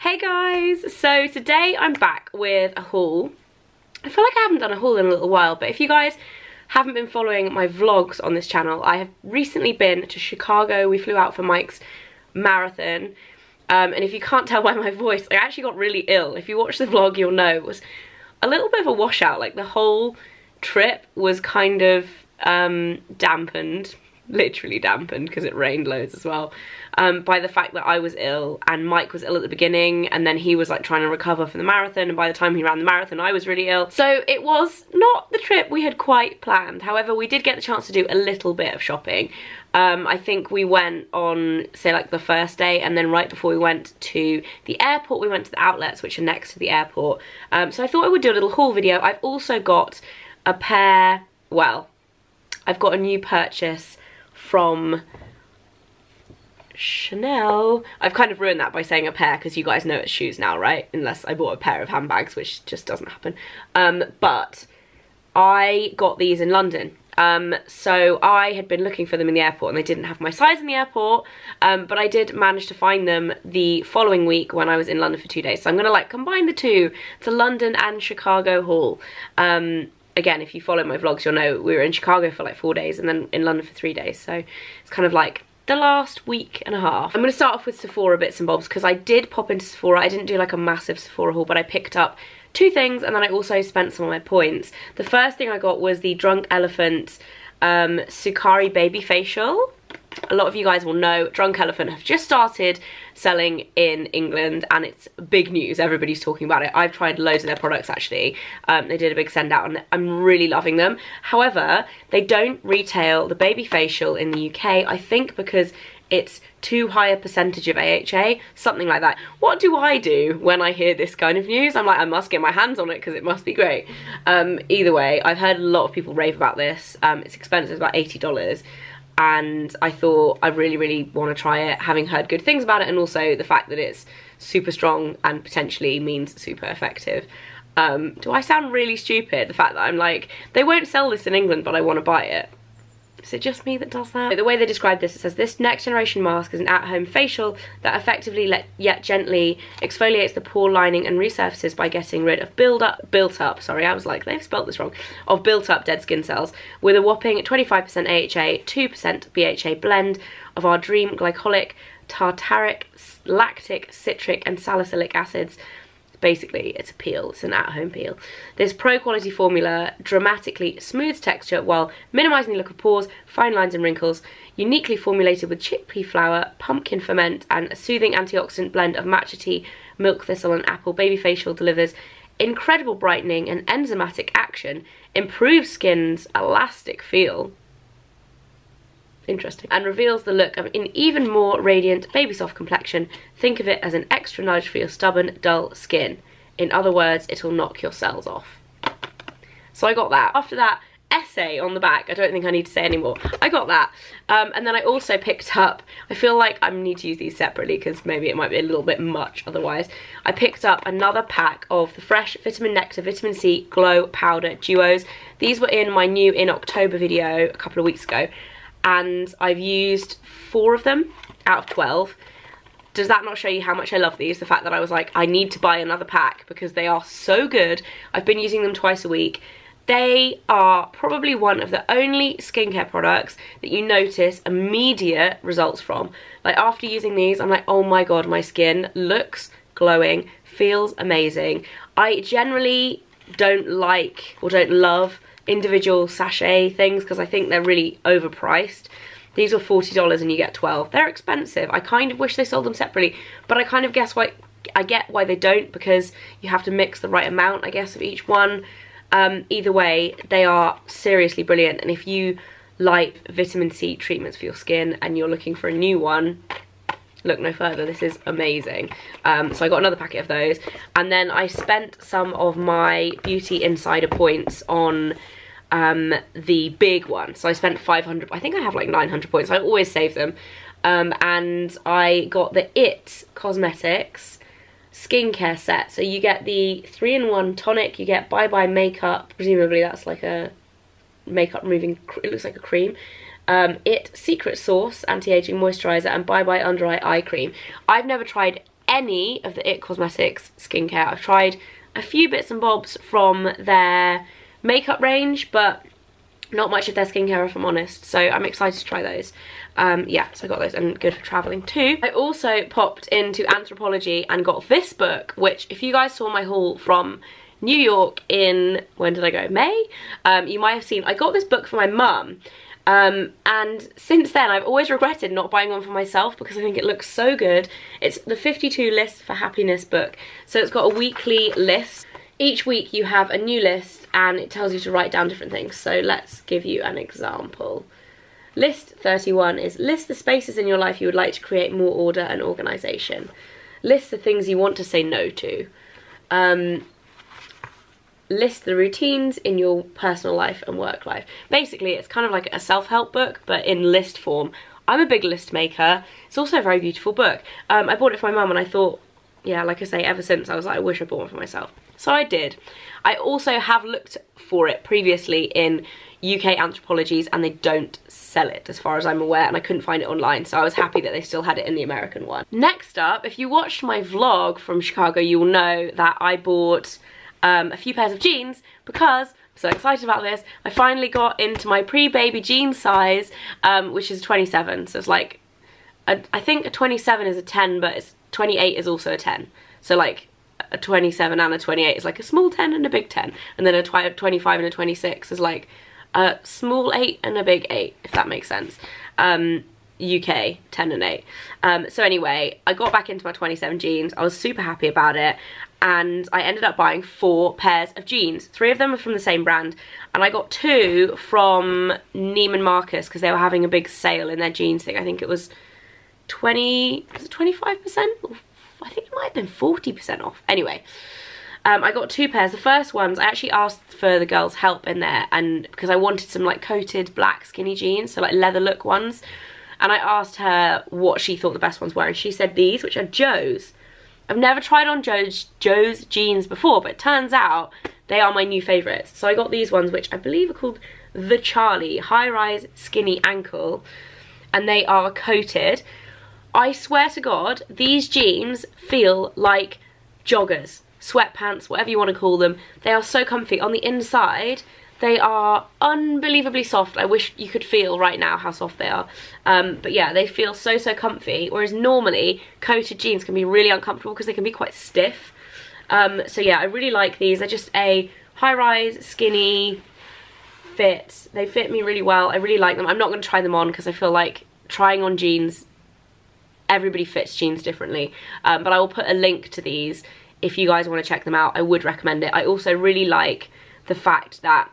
Hey guys, so today I'm back with a haul. I feel like I haven't done a haul in a little while, but if you guys haven't been following my vlogs on this channel, I have recently been to Chicago. We flew out for Mike's marathon, and if you can't tell by my voice, I actually got really ill. If you watch the vlog, you'll know it was a little bit of a washout. Like, the whole trip was kind of dampened, literally dampened, because it rained loads as well, by the fact that I was ill and Mike was ill at the beginning, and then he was like trying to recover from the marathon, and by the time he ran the marathon I was really ill. So it was not the trip we had quite planned. However, we did get the chance to do a little bit of shopping. I think we went on, say, like the first day, and then right before we went to the airport we went to the outlets, which are next to the airport. So I thought I would do a little haul video. I've also got a pair, well, I've got a new purchase from Chanel. I've kind of ruined that by saying a pair, because you guys know it's shoes now, right? Unless I bought a pair of handbags, which just doesn't happen. But I got these in London. So I had been looking for them in the airport and they didn't have my size in the airport, but I did manage to find them the following week when I was in London for 2 days. So I'm gonna like combine the two. It's a London and Chicago haul. Again, if you follow my vlogs, you'll know we were in Chicago for like 4 days and then in London for 3 days. So it's kind of like the last week and a half. I'm going to start off with Sephora bits and bobs, because I did pop into Sephora. I didn't do like a massive Sephora haul, but I picked up 2 things and then I also spent some of my points. The first thing I got was the Drunk Elephant Sukari Baby Facial. A lot of you guys will know Drunk Elephant have just started selling in England and it's big news. Everybody's talking about it. I've tried loads of their products actually. They did a big send out and I'm really loving them. However, they don't retail the baby facial in the UK, I think because it's too high a percentage of AHA, something like that. What do I do when I hear this kind of news? I'm like, I must get my hands on it because it must be great. Either way, I've heard a lot of people rave about this. It's expensive, it's about $80. And I thought I really want to try it, having heard good things about it, and also the fact that it's super strong and potentially means super effective. Do I sound really stupid? The fact that I'm like, they won't sell this in England, but I want to buy it. Is it just me that does that? The way they describe this, it says, this next generation mask is an at-home facial that effectively yet gently exfoliates the pore lining and resurfaces by getting rid of built up, sorry, I was like, they've spelt this wrong, of built up dead skin cells with a whopping 25% AHA, 2% BHA blend of our dream glycolic, tartaric, lactic, citric and salicylic acids. Basically, it's a peel, it's an at-home peel. This pro-quality formula dramatically smooths texture while minimising the look of pores, fine lines and wrinkles. Uniquely formulated with chickpea flour, pumpkin ferment and a soothing antioxidant blend of matcha tea, milk thistle and apple, baby facial delivers incredible brightening and enzymatic action, improves skin's elastic feel, interesting, and reveals the look of an even more radiant baby soft complexion. Think of it as an extra nudge for your stubborn, dull skin. In other words, it'll knock your cells off. So I got that. After that essay on the back, I don't think I need to say anymore. I got that. And then I also picked up, I feel like I need to use these separately because maybe it might be a little bit much otherwise. I picked up another pack of the Fresh Vitamin Nectar Vitamin C Glow Powder Duos. These were in my new in October video a couple of weeks ago, and I've used 4 of them out of 12. Does that not show you how much I love these? The fact that I was like, I need to buy another pack because they are so good. I've been using them twice a week. They are probably one of the only skincare products that you notice immediate results from. Like, after using these, I'm like, oh my god, my skin looks glowing, feels amazing. I generally don't like or don't love individual sachet things because I think they're really overpriced. These were $40 and you get 12. They're expensive. I kind of wish they sold them separately, but I kind of guess why, I get why they don't, because you have to mix the right amount, I guess, of each one. Either way, they are seriously brilliant, and if you like vitamin C treatments for your skin and you're looking for a new one, look no further. This is amazing. So I got another packet of those, and then I spent some of my Beauty Insider points on the big one. So I spent 500, I think I have like 900 points. I always save them. And I got the It Cosmetics skincare set. So you get the 3-in-1 tonic, you get Bye Bye Makeup, presumably that's like a makeup removing, it looks like a cream. It Secret Sauce Anti-Aging Moisturiser and Bye Bye Under Eye Eye Cream. I've never tried any of the IT Cosmetics skincare. I've tried a few bits and bobs from their makeup range, but not much of their skincare, if I'm honest. So I'm excited to try those. Yeah, so I got those, and good for traveling too. I also popped into Anthropologie and got this book, which if you guys saw my haul from New York in, when did I go? May? You might have seen, I got this book for my mum. And since then I've always regretted not buying one for myself because I think it looks so good. It's the 52 Lists for Happiness book. So it's got a weekly list. Each week you have a new list and it tells you to write down different things. So let's give you an example. List 31 is list the spaces in your life you would like to create more order and organisation. List the things you want to say no to. List the routines in your personal life and work life. Basically, it's kind of like a self-help book, but in list form. I'm a big list maker. It's also a very beautiful book. I bought it for my mum and I thought, yeah, like I say, ever since I was like, I wish I bought one for myself. So I did. I also have looked for it previously in UK Anthropologies and they don't sell it as far as I'm aware, and I couldn't find it online, so I was happy that they still had it in the American one. Next up, if you watched my vlog from Chicago, you will know that I bought a few pairs of jeans because I'm so excited about this. I finally got into my pre-baby jean size, which is 27. So it's like, I think a 27 is a 10, but it's 28 is also a 10. So like a 27 and a 28 is like a small 10 and a big 10. And then a 25 and a 26 is like a small 8 and a big 8, if that makes sense. UK 10 and 8. So anyway, I got back into my 27 jeans. I was super happy about it. And I ended up buying 4 pairs of jeans. 3 of them are from the same brand, and I got 2 from Neiman Marcus because they were having a big sale in their jeans thing. I think it was 25%? I think it might have been 40% off. Anyway, I got 2 pairs. The first ones, I actually asked for the girls' help in there, and because I wanted some like coated black skinny jeans, so like leather look ones. And I asked her what she thought the best ones were, and she said these, which are Joe's. I've never tried on Joe's jeans before, but it turns out they are my new favourites. So I got these ones, which I believe are called The Charlie High Rise Skinny Ankle, and they are coated. I swear to God, these jeans feel like joggers, sweatpants, whatever you want to call them. They are so comfy. On the inside, they are unbelievably soft. I wish you could feel right now how soft they are. But yeah, they feel so comfy, whereas normally coated jeans can be really uncomfortable because they can be quite stiff. So yeah, I really like these. They're just a high-rise, skinny fit. They fit me really well. I really like them. I'm not going to try them on because I feel like trying on jeans, everybody fits jeans differently. But I will put a link to these if you guys want to check them out. I would recommend it. I also really like the fact that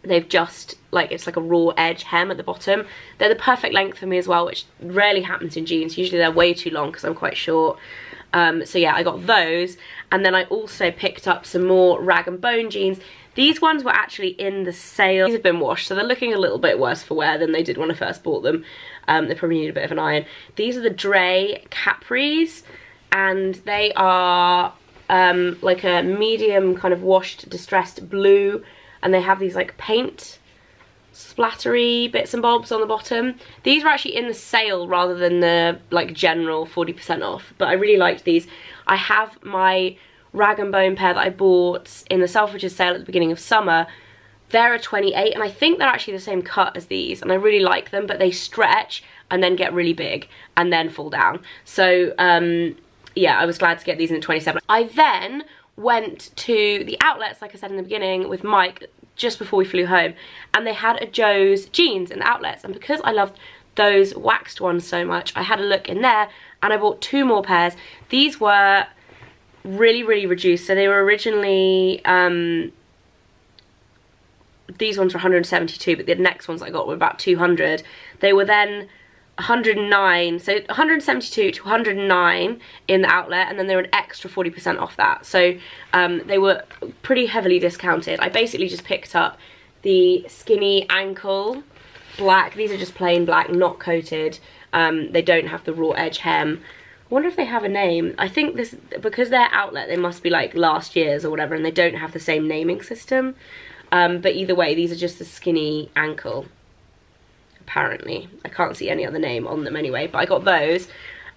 they've just, like, it's like a raw edge hem at the bottom. They're the perfect length for me as well, which rarely happens in jeans. Usually they're way too long because I'm quite short. So yeah, I got those. And then I also picked up some more rag and bone jeans. These ones were actually in the sale. These have been washed, so they're looking a little bit worse for wear than they did when I first bought them. They probably need a bit of an iron. These are the Dre Capris, and they are like a medium kind of washed distressed blue, and they have these like paint splattery bits and bobs on the bottom. These were actually in the sale rather than the like general 40% off, but I really liked these. I have my rag and bone pair that I bought in the Selfridges sale at the beginning of summer. They're a 28, and I think they're actually the same cut as these, and I really like them, but they stretch and then get really big and then fall down. So yeah, I was glad to get these in the 27. I then went to the outlets, like I said in the beginning, with Mike just before we flew home, and they had a Joe's jeans in the outlets, and because I loved those waxed ones so much, I had a look in there and I bought 2 more pairs. These were really reduced, so they were originally these ones were 172, but the next ones I got were about 200. They were then 109, so 172 to 109 in the outlet, and then they were an extra 40% off that. So they were pretty heavily discounted. I basically just picked up the skinny ankle black. These are just plain black, not coated. They don't have the raw edge hem. I wonder if they have a name. I think this, because they're outlet, they must be like last year's or whatever, and they don't have the same naming system. But either way, these are just the skinny ankle. Apparently, I can't see any other name on them anyway, but I got those.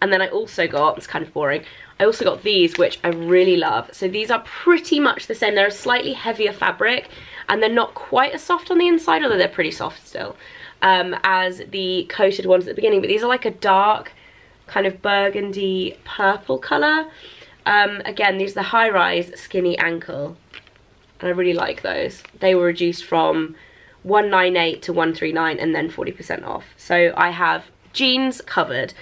And then I also got, it's kind of boring, I also got these, which I really love. So these are pretty much the same. They're a slightly heavier fabric, and they're not quite as soft on the inside, although they're pretty soft still, as the coated ones at the beginning. But these are like a dark kind of burgundy purple colour. Again, these are the high-rise skinny ankle, and I really like those. They were reduced from $198 to $139 and then 40% off. So I have jeans covered.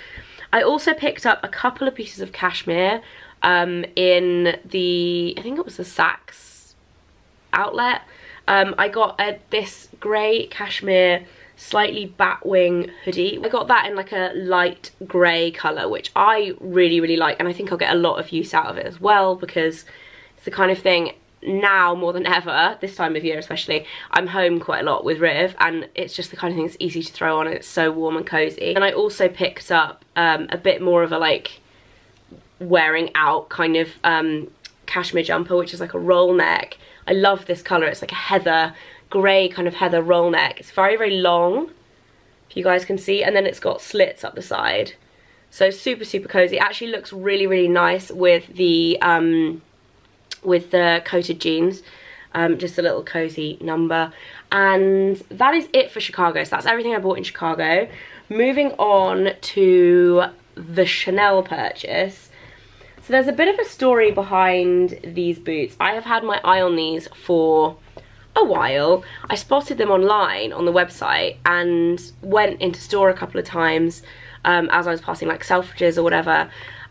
I also picked up a couple of pieces of cashmere in the, I think it was the Saks outlet. I got this grey cashmere slightly batwing hoodie. I got that in like a light grey colour, which I really like, and I think I'll get a lot of use out of it as well, because it's the kind of thing now more than ever, this time of year especially, I'm home quite a lot with Riv, and it's just the kind of thing that's easy to throw on, and it's so warm and cozy. And I also picked up a bit more of a like wearing out kind of cashmere jumper, which is like a roll neck. I love this colour. It's like a heather, grey kind of heather roll neck. It's very long, if you guys can see, and then it's got slits up the side. So super cozy. It actually looks really nice with the coated jeans. Just a little cozy number. And that is it for Chicago. So that's everything I bought in Chicago. Moving on to the Chanel purchase. So there's a bit of a story behind these boots. I have had my eye on these for a while. I spotted them online on the website and went into store a couple of times as I was passing like Selfridges or whatever,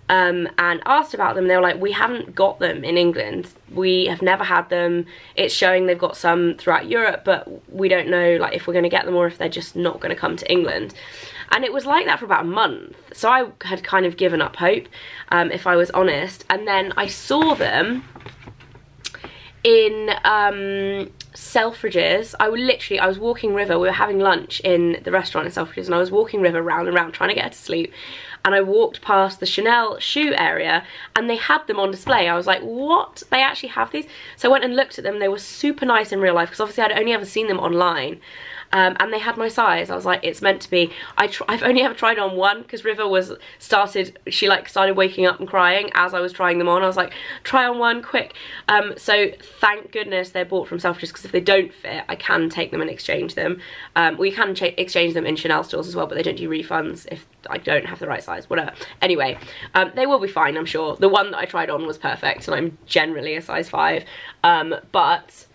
and asked about them. They were like, we haven't got them in England. We have never had them. It's showing they've got some throughout Europe, but we don't know like if we're going to get them or if they're just not going to come to England. And it was like that for about a month. So I had kind of given up hope, if I was honest. And then I saw them in Selfridges. I was walking River. We were having lunch in the restaurant in Selfridges, and I was walking River round and round trying to get her to sleep. And I walked past the Chanel shoe area, and they had them on display. I was like, what? They actually have these? So I went and looked at them. They were super nice in real life, because obviously I'd only ever seen them online. And they had my size. I was like, it's meant to be. I've only ever tried on one, because River started waking up and crying as I was trying them on. I was like, try on one quick. So thank goodness they're bought from Selfridges, because if they don't fit, I can take them and exchange them. We can exchange them in Chanel stores as well, but they don't do refunds if I don't have the right size, whatever. Anyway, they will be fine, I'm sure. The one that I tried on was perfect, and I'm generally a size 5. But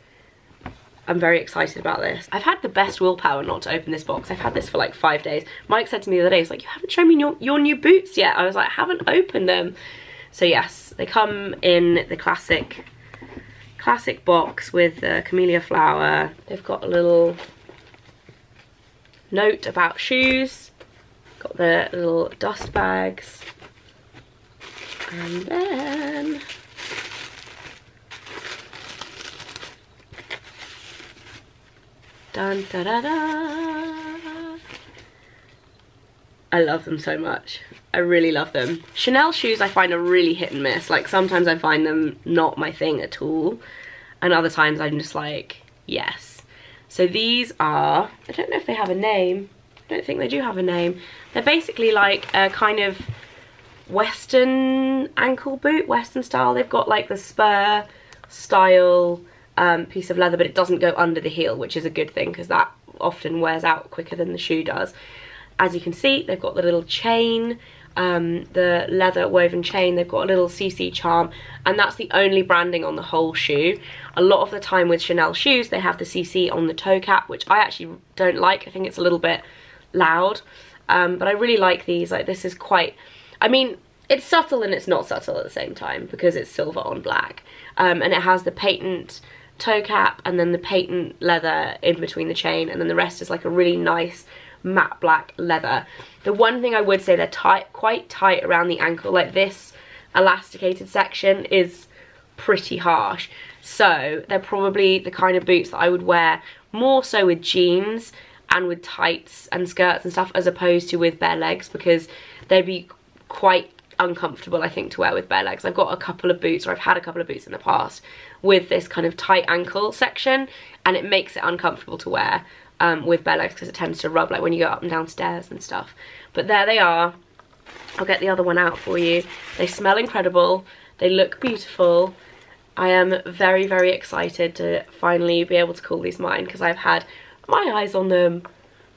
I'm very excited about this. I've had the best willpower not to open this box. I've had this for like 5 days. Mike said to me the other day, he's like, you haven't shown me your new boots yet. I was like, I haven't opened them. So yes, they come in the classic box with the camellia flower. They've got a little note about shoes. Got the little dust bags. And then dun da da da. I love them so much. I really love them. Chanel shoes I find are really hit and miss. Like sometimes I find them not my thing at all, and other times I'm just like, yes. So these are, I don't know if they have a name. I don't think they do have a name. They're basically like a kind of Western ankle boot, Western style. They've got like the spur style piece of leather, but it doesn't go under the heel, which is a good thing, because that often wears out quicker than the shoe does. As you can see, they've got the little chain, the leather woven chain. They've got a little CC charm, and that's the only branding on the whole shoe. A lot of the time with Chanel shoes, they have the CC on the toe cap, which I actually don't like. I think it's a little bit loud, but I really like these. Like, this is quite, I mean, it's subtle and it's not subtle at the same time, because it's silver on black, and it has the patent toe cap and then the patent leather in between the chain, and then the rest is like a really nice matte black leather. The one thing I would say, they're quite tight around the ankle. Like, this elasticated section is pretty harsh, so they're probably the kind of boots that I would wear more so with jeans and with tights and skirts and stuff, as opposed to with bare legs, because they'd be quite uncomfortable, I think, to wear with bare legs. I've got a couple of boots, or I've had a couple of boots in the past with this kind of tight ankle section, and it makes it uncomfortable to wear with bare legs, because it tends to rub, like when you go up and down stairs and stuff. But there they are. I'll get the other one out for you. They smell incredible. They look beautiful. I am very, very excited to finally be able to call these mine because I've had my eyes on them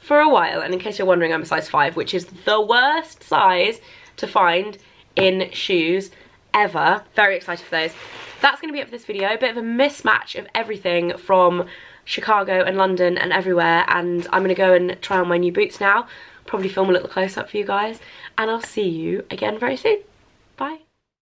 for a while. And in case you're wondering, I'm a size 5, which is the worst size to find in shoes ever. Very excited for those. That's going to be it for this video. A bit of a mismatch of everything from Chicago and London and everywhere. And I'm going to go and try on my new boots now. Probably film a little close-up for you guys. And I'll see you again very soon. Bye.